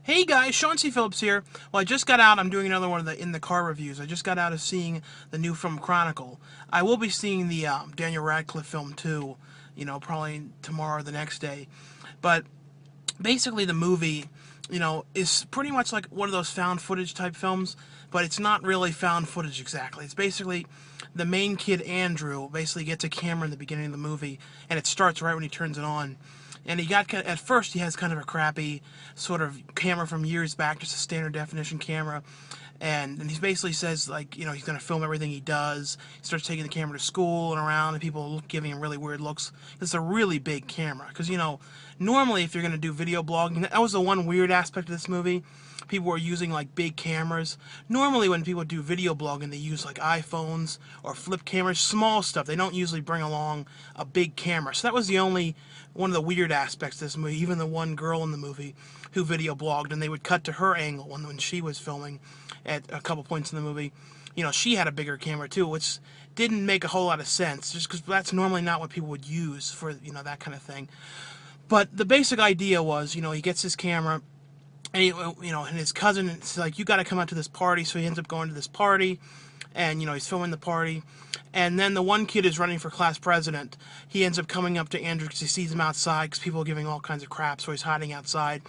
Hey guys, Sean C. Phillips here. Well, I just got out. I'm doing another one of the in the car reviews. I just got out of seeing the new film Chronicle. I will be seeing the Daniel Radcliffe film too. Probably tomorrow or the next day. But basically, the movie, is pretty much like one of those found footage type films. But it's not really found footage exactly. It's basically the main kid Andrew basically gets a camera in the beginning of the movie, and it starts right when he turns it on. And at first he has kind of a crappy sort of camera from years back, just a standard definition camera. And he basically says, like, he's going to film everything he does. He starts taking the camera to school and around, and people giving him really weird looks. It's a really big camera. Because, normally if you're going to do video blogging, that was the one weird aspect of this movie. People were using, like, big cameras. Normally when people do video blogging, they use, like, iPhones or flip cameras, small stuff. They don't usually bring along a big camera. So that was the only one of the weird aspects of this movie. Even the one girl in the movie who video blogged, and they would cut to her angle when she was filming at a couple points in the movie. She had a bigger camera too, which didn't make a whole lot of sense, just because that's normally not what people would use for, that kind of thing. But the basic idea was, he gets his camera, and and his cousin is like, you got to come out to this party. So he ends up going to this party, and he's filming the party. And then the one kid is running for class president. He ends up coming up to Andrew because he sees him outside, because people are giving all kinds of crap, so he's hiding outside.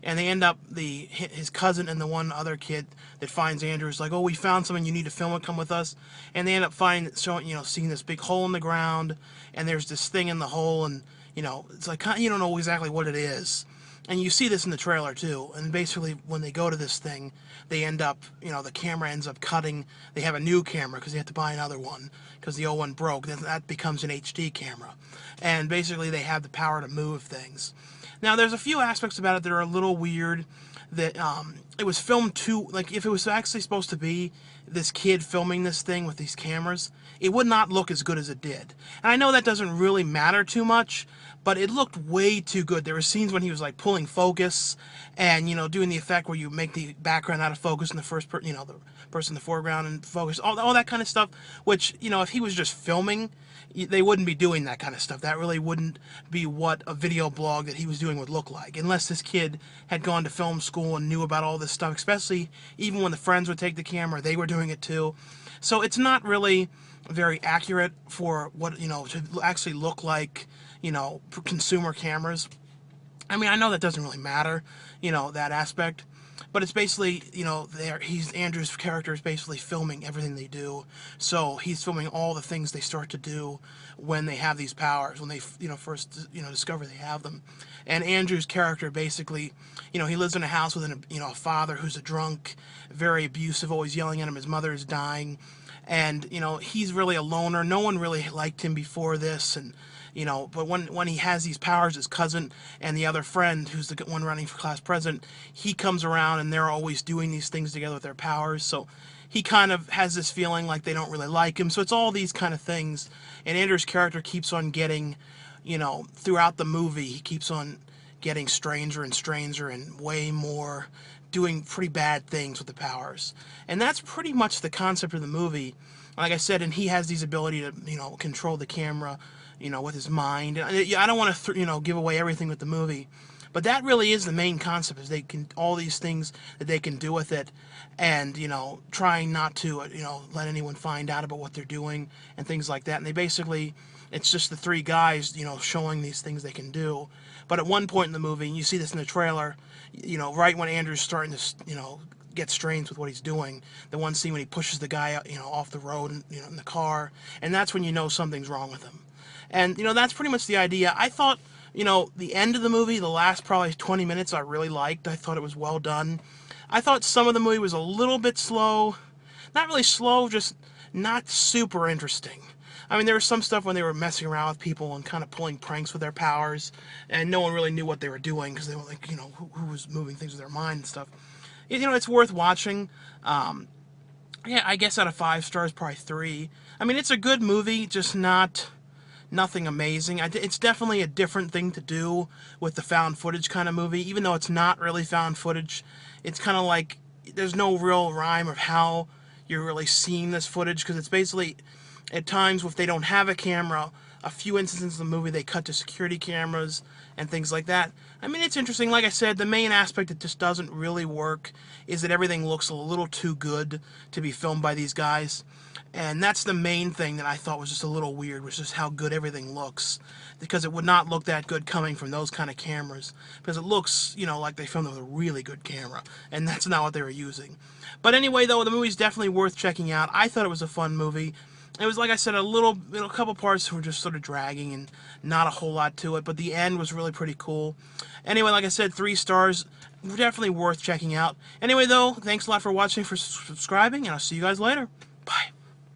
And they end up, his cousin and the one other kid that finds Andrew is like, oh, we found something, you need to film it, come with us. And they end up seeing this big hole in the ground, and there's this thing in the hole, and it's like, you don't know exactly what it is. And you see this in the trailer too. And basically, when they go to this thing, they end up, the camera ends up cutting. They have a new camera because they have to buy another one because the old one broke. Then that becomes an HD camera. And basically, they have the power to move things. Now, there's a few aspects about it that are a little weird. That it was filmed too, like, if it was actually supposed to be this kid filming this thing with these cameras, it would not look as good as it did. And I know that doesn't really matter too much, but it looked way too good. There were scenes when he was like pulling focus and, doing the effect where you make the background out of focus and the the person in the foreground and focus, all that kind of stuff, which, if he was just filming, they wouldn't be doing that kind of stuff. That really wouldn't be what a video blog that he was doing would look like, unless this kid had gone to film school and knew about all this stuff, especially even when the friends would take the camera, they were doing it too. So it's not really very accurate for what, to actually look like, consumer cameras. I mean, I know that doesn't really matter, that aspect. But it's basically, Andrew's character is basically filming everything they do. So he's filming all the things they start to do when they have these powers, when they, first, discover they have them. And Andrew's character basically, he lives in a house with a father who's a drunk, very abusive, always yelling at him. His mother is dying. And, he's really a loner. No one really liked him before this. And, but when he has these powers, his cousin and the other friend, who's the one running for class president, he comes around and they're always doing these things together with their powers. So he kind of has this feeling like they don't really like him. So it's all these kind of things. And Andrew's character keeps on getting, throughout the movie, he keeps on getting stranger and stranger and way more, doing pretty bad things with the powers. And that's pretty much the concept of the movie. Like I said, and he has these ability to, control the camera, with his mind. I don't want to, give away everything with the movie, but that really is the main concept, is they can, all these things that they can do with it, and, trying not to, let anyone find out about what they're doing and things like that. And they basically, it's just the three guys, showing these things they can do. But at one point in the movie, and you see this in the trailer, right when Andrew's starting to, get strange with what he's doing, the one scene when he pushes the guy, off the road, and, in the car, and that's when you know something's wrong with him. And, that's pretty much the idea. I thought, the end of the movie, the last probably 20 minutes, I really liked. I thought it was well done. I thought some of the movie was a little bit slow. Not really slow, just not super interesting. I mean, there was some stuff when they were messing around with people and kind of pulling pranks with their powers, and no one really knew what they were doing, because they were like, who was moving things with their mind and stuff. It's worth watching. Yeah, I guess out of 5 stars, probably 3. I mean, it's a good movie, just nothing amazing. It's definitely a different thing to do with the found footage kind of movie, even though it's not really found footage. It's kind of like there's no real rhyme of how you're really seeing this footage, because it's basically, at times, if they don't have a camera, a few instances in the movie they cut to security cameras and things like that. I mean, it's interesting. Like I said, the main aspect that just doesn't really work is that everything looks a little too good to be filmed by these guys. And that's the main thing that I thought was just a little weird, was just how good everything looks. Because it would not look that good coming from those kind of cameras. Because it looks, you know, like they filmed with a really good camera. And that's not what they were using. But anyway, though, the movie's definitely worth checking out. I thought it was a fun movie. It was, like I said, a couple parts were just sort of dragging and not a whole lot to it, but the end was really pretty cool. Anyway, like I said, 3 stars, definitely worth checking out. Anyway, though, thanks a lot for watching, for subscribing, and I'll see you guys later. Bye.